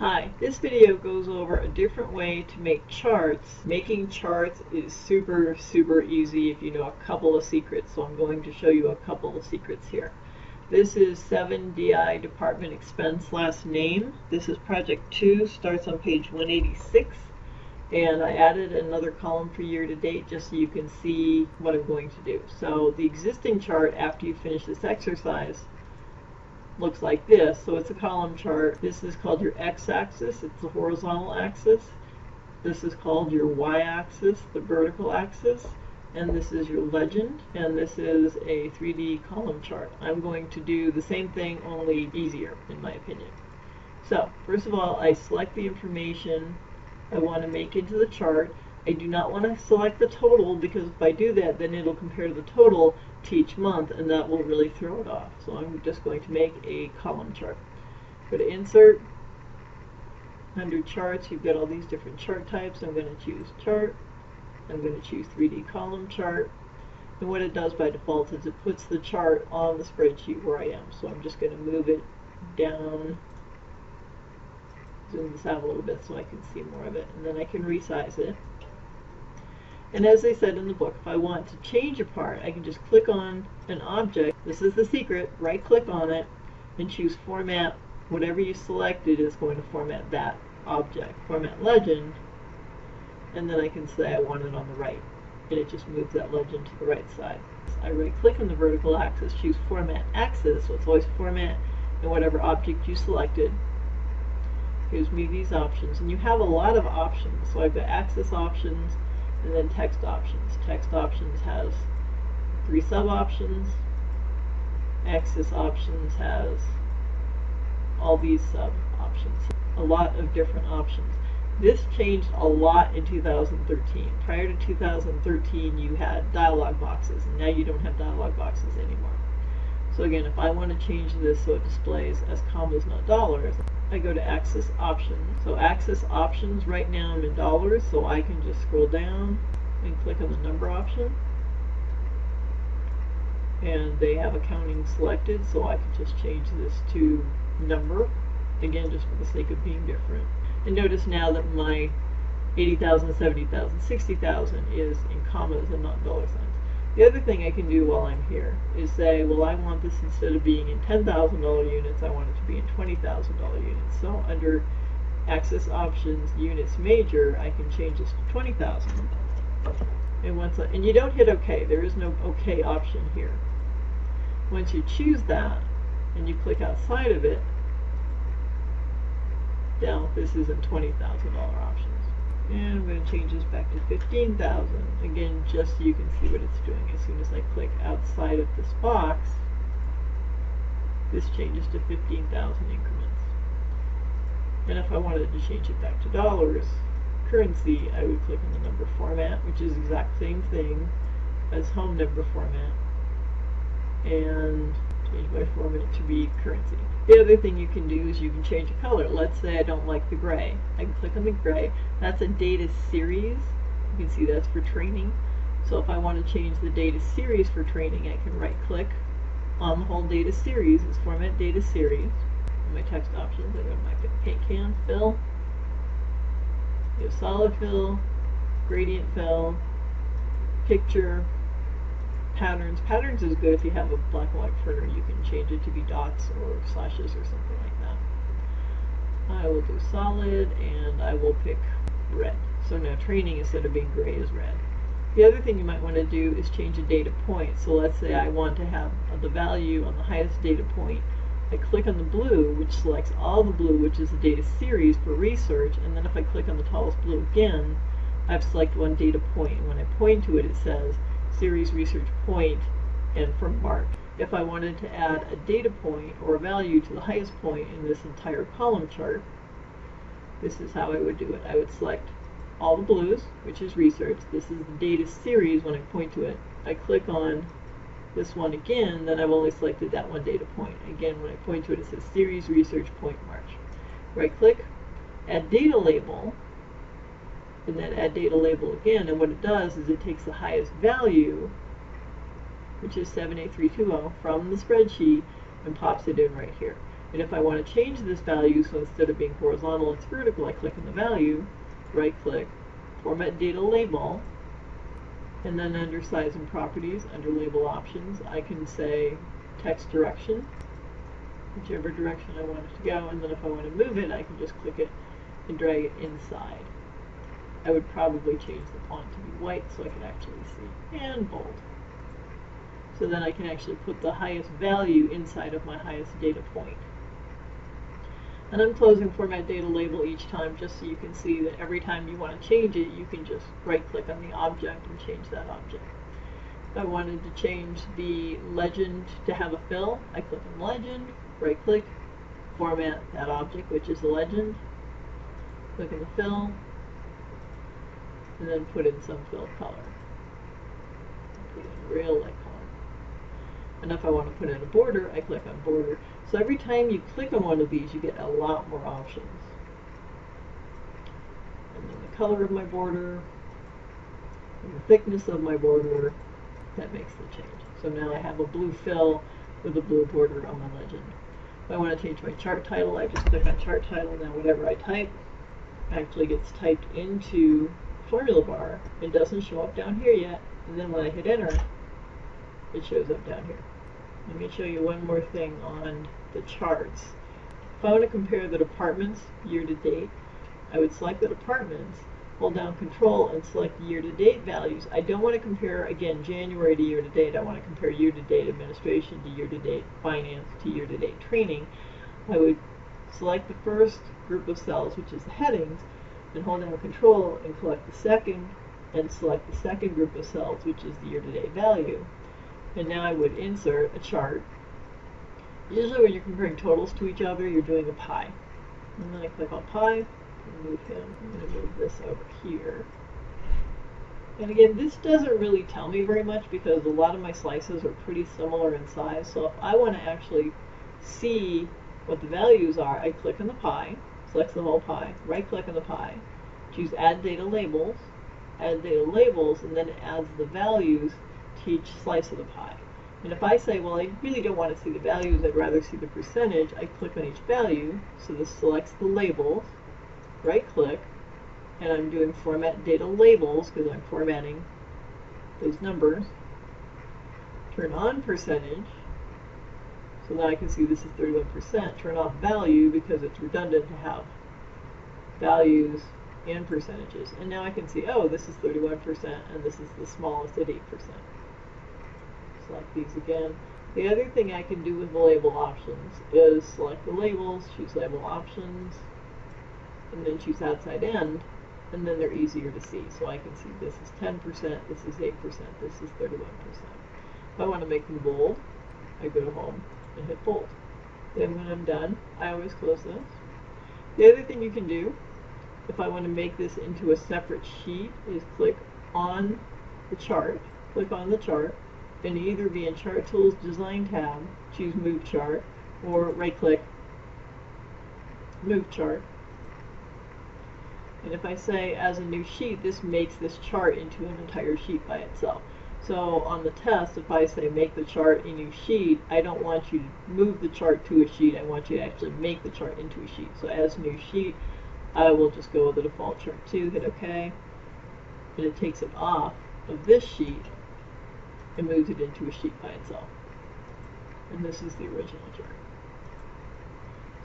Hi, this video goes over a different way to make charts. Making charts is super easy if you know a couple of secrets, so I'm going to show you a couple of secrets here. This is 7DI Department Expense Last Name. This is Project 2, starts on page 186, and I added another column for year to date just so you can see what I'm going to do. So the existing chart after you finish this exercise looks like this. So it's a column chart. This is called your x-axis. It's the horizontal axis. This is called your y-axis, the vertical axis. And this is your legend. And this is a 3D column chart. I'm going to do the same thing, only easier, in my opinion. So first of all, I select the information I want to make into the chart. I do not want to select the total, because if I do that, then it'll compare the total to each month, and that will really throw it off. So I'm just going to make a column chart. Go to Insert. Under Charts, you've got all these different chart types. I'm going to choose Chart. I'm going to choose 3D Column Chart. And what it does by default is it puts the chart on the spreadsheet where I am. So I'm just going to move it down, zoom this out a little bit so I can see more of it, and then I can resize it. And as I said in the book, if I want to change a part, I can just click on an object. This is the secret. Right click on it and choose Format. Whatever you selected is going to format that object. Format Legend, and then I can say I want it on the right, and it just moves that legend to the right side. I right click on the vertical axis, choose Format Axis, so it's always format and whatever object you selected. Gives me these options, and you have a lot of options. So I've got axis options and then text options. Text options has 3 sub options. Axis options has all these sub options. A lot of different options. This changed a lot in 2013. Prior to 2013 you had dialog boxes, and now you don't have dialog boxes anymore. So again, if I want to change this so it displays as commas, not dollars, I go to Axis Options. So Axis Options, right now I'm in dollars, so I can just scroll down and click on the number option. And they have accounting selected, so I can just change this to number, again just for the sake of being different. And notice now that my 80,000, 70,000, 60,000 is in commas and not dollar signs. The other thing I can do while I'm here is say, well, I want this, instead of being in $10,000 units, I want it to be in $20,000 units. So under Axis Options, Units Major, I can change this to 20,000. And you don't hit OK. There is no OK option here. Once you choose that and you click outside of it, now this is in $20,000 options. And I'm going to change this back to 15,000, again just so you can see what it's doing. As soon as I click outside of this box, this changes to 15,000 increments. And if I wanted to change it back to dollars, currency, I would click on the number format, which is the exact same thing as home number format, and change my format to be currency. The other thing you can do is you can change a color. Let's say I don't like the gray. I can click on the gray. That's a data series. You can see that's for training. So if I want to change the data series for training, I can right click on the whole data series. It's Format Data Series. In my text options, I go to my paint can, fill. You have solid fill, gradient fill, picture, patterns. Patterns is good if you have a black and white printer. You can change it to be dots or slashes or something like that. I will do solid, and I will pick red. So now training, instead of being gray, is red. The other thing you might want to do is change a data point. So let's say I want to have the value on the highest data point. I click on the blue, which selects all the blue, which is the data series for research, and then if I click on the tallest blue again, I've selected one data point, and when I point to it, it says Series Research Point and from March. If I wanted to add a data point or a value to the highest point in this entire column chart, this is how I would do it. I would select all the blues, which is research. This is the data series. When I point to it, I click on this one again, then I've only selected that one data point. Again, when I point to it, it says Series Research Point March. Right click, add data label, and then add data label again, and what it does is it takes the highest value, which is 78320, from the spreadsheet and pops it in right here. And if I want to change this value, so instead of being horizontal, it's vertical, I click on the value, right click, format data label, and then under size and properties, under label options, I can say text direction, whichever direction I want it to go, and then if I want to move it, I can just click it and drag it inside. I would probably change the font to be white so I can actually see, and bold. So then I can actually put the highest value inside of my highest data point. And I'm closing format data label each time just so you can see that every time you want to change it, you can just right click on the object and change that object. If I wanted to change the legend to have a fill, I click on legend, right click, format that object, which is the legend, click on the fill, and then put in some fill color. Put in real light color. And if I want to put in a border, I click on border. So every time you click on one of these, you get a lot more options. And then the color of my border, and the thickness of my border, that makes the change. So now I have a blue fill with a blue border on my legend. If I want to change my chart title, I just click on chart title. Now whatever I type actually gets typed into formula bar. It doesn't show up down here yet. And then when I hit enter, it shows up down here. Let me show you one more thing on the charts. If I want to compare the departments year to date, I would select the departments, hold down control and select year to date values. I don't want to compare, again, January to year to date. I want to compare year to date administration to year to date finance to year to date training. I would select the first group of cells, which is the headings, and hold down control and select the second, and select the second group of cells, which is the year to date value. And now I would insert a chart. Usually when you're comparing totals to each other, you're doing a pie. And then I click on pie, and move him. I'm going to move this over here. And again, this doesn't really tell me very much because a lot of my slices are pretty similar in size. So if I want to actually see what the values are, I click on the pie, select the whole pie, right click on the pie, choose add data labels, and then it adds the values to each slice of the pie. And if I say, well, I really don't want to see the values, I'd rather see the percentage, I click on each value, so this selects the labels, right click, and I'm doing format data labels because I'm formatting those numbers. Turn on percentage, so now I can see this is 31%. Turn off value because it's redundant to have values and percentages. And now I can see, oh, this is 31% and this is the smallest at 8%. Select these again. The other thing I can do with the label options is select the labels, choose label options, and then choose outside end, and then they're easier to see. So I can see this is 10%, this is 8%, this is 31%. If I want to make them bold, I go to home and hit bold. Then when I'm done, I always close this. The other thing you can do, if I want to make this into a separate sheet, is click on the chart, and either be in Chart Tools Design tab, choose Move Chart, or right click, Move Chart. And if I say as a new sheet, this makes this chart into an entire sheet by itself. So on the test, if I say make the chart a new sheet, I don't want you to move the chart to a sheet, I want you to actually make the chart into a sheet. So as new sheet, I will just go with the default chart 2, hit OK, and it takes it off of this sheet and moves it into a sheet by itself. And this is the original chart.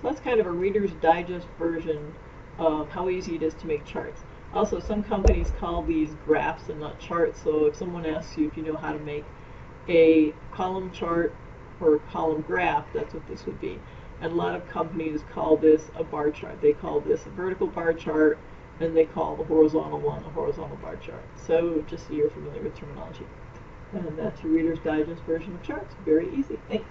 So that's kind of a Reader's Digest version of how easy it is to make charts. Also, some companies call these graphs and not charts, so if someone asks you if you know how to make a column chart or a column graph, that's what this would be. And a lot of companies call this a bar chart. They call this a vertical bar chart, and they call the horizontal one a horizontal bar chart. So just so you're familiar with terminology. And that's your Reader's Digest version of charts. Very easy. Thanks.